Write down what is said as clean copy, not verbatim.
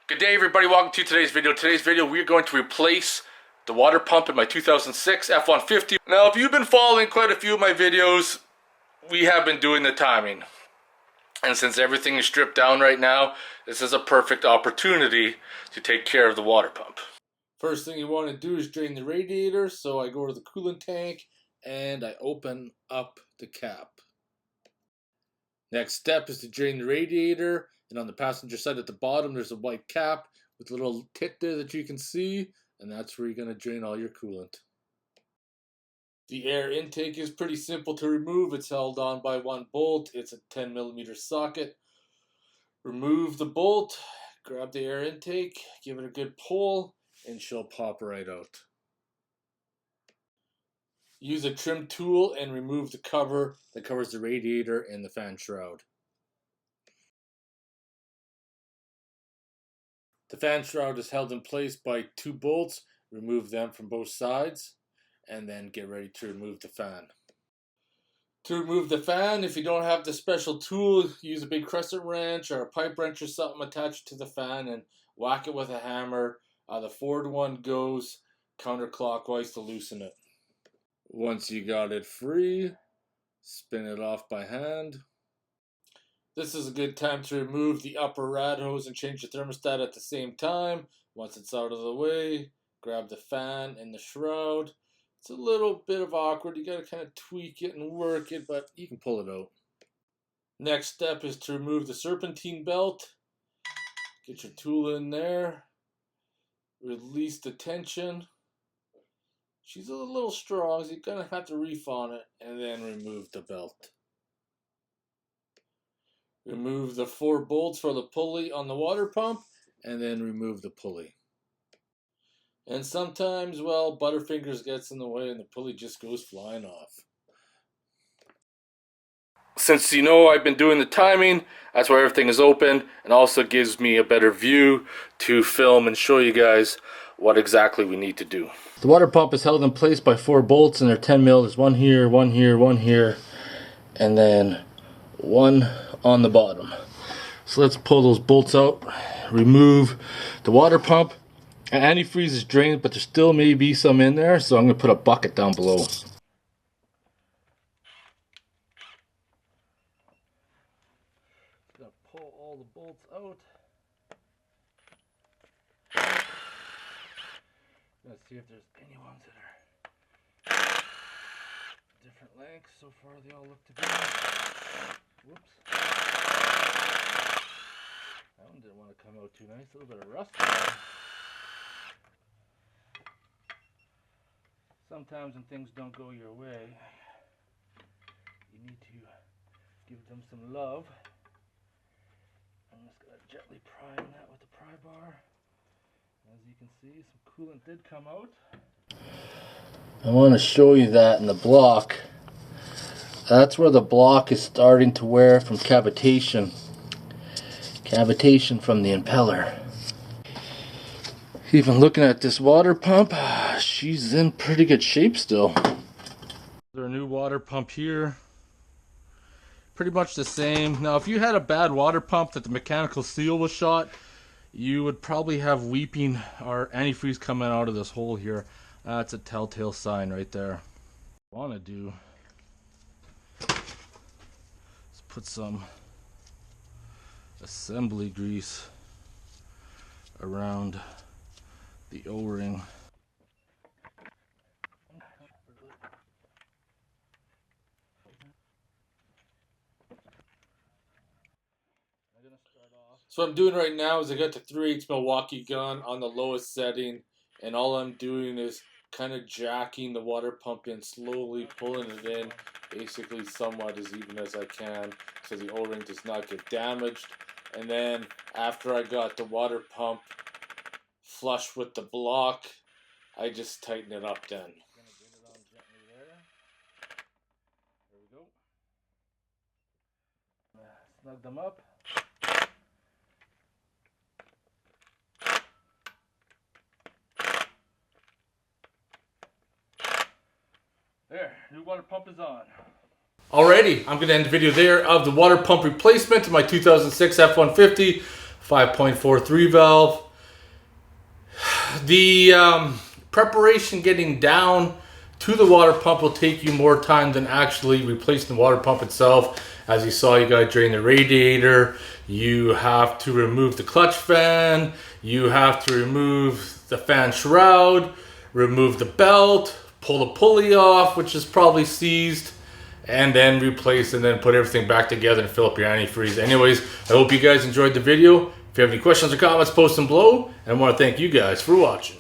Good day everybody, welcome to today's video. Today's video we're going to replace the water pump in my 2006 F150. Now if you've been following quite a few of my videos, we have been doing the timing. And since everything is stripped down right now, this is a perfect opportunity to take care of the water pump. First thing you want to do is drain the radiator, so I go to the coolant tank and I open up the cap. Next step is to drain the radiator, and on the passenger side at the bottom there's a white cap with a little tit there that you can see, and that's where you're going to drain all your coolant. The air intake is pretty simple to remove. It's held on by one bolt. It's a 10mm socket. Remove the bolt, grab the air intake, give it a good pull, and she'll pop right out. Use a trim tool and remove the cover that covers the radiator and the fan shroud. The fan shroud is held in place by two bolts. Remove them from both sides and then get ready to remove the fan. To remove the fan, if you don't have the special tool, use a big crescent wrench or a pipe wrench or something attached to the fan and whack it with a hammer. The forward one goes counterclockwise to loosen it. Once you got it free, spin it off by hand. This is a good time to remove the upper rad hose and change the thermostat at the same time. Once it's out of the way, grab the fan and the shroud. It's a little bit of awkward. You got to kind of tweak it and work it, but you can pull it out. Next step is to remove the serpentine belt. Get your tool in there. Release the tension. She's a little strong, so you're going to have to reef on it, and then remove the belt. Remove the 4 bolts for the pulley on the water pump, and then remove the pulley. And sometimes, well, Butterfingers gets in the way and the pulley just goes flying off. Since you know I've been doing the timing, that's why everything is open, and also gives me a better view to film and show you guys what exactly we need to do. The water pump is held in place by 4 bolts, and they're 10mm. There's one here, one here, one here, and then one on the bottom. So let's pull those bolts out, remove the water pump. Antifreeze is drained, but there still may be some in there, so I'm going to put a bucket down below. Gonna pull all the bolts out. Let's see if there's any ones that are different lengths. So far they all look to be. Whoops. That one didn't want to come out too nice. A little bit of rust there. Sometimes when things don't go your way, you need to give them some love. I'm just going to gently prime that with the pry bar. As you can see, some coolant did come out. I want to show you that in the block. That's where the block is starting to wear from cavitation. Cavitation from the impeller. Even looking at this water pump, she's in pretty good shape still. There's a new water pump here. Pretty much the same. Now if you had a bad water pump that the mechanical seal was shot, you would probably have weeping or antifreeze coming out of this hole here. That's a telltale sign right there. What I want to do is put some assembly grease around the O-ring. So what I'm doing right now is I got the 3/8 Milwaukee gun on the lowest setting, and all I'm doing is kind of jacking the water pump in, slowly pulling it in, basically somewhat as even as I can, so the O-ring does not get damaged. And then after I got the water pump flush with the block, I just tighten it up then. Gonna get it on gently there. There we go. Snug them up. There, new water pump is on. Alrighty, I'm going to end the video there of the water pump replacement to my 2006 F150 5.43 valve. The preparation getting down to the water pump will take you more time than actually replacing the water pump itself. As you saw, you got to drain the radiator, you have to remove the clutch fan, you have to remove the fan shroud, remove the belt, pull the pulley off, which is probably seized, and then replace and then put everything back together and fill up your antifreeze. Anyways, I hope you guys enjoyed the video. If you have any questions or comments, post them below. And I want to thank you guys for watching.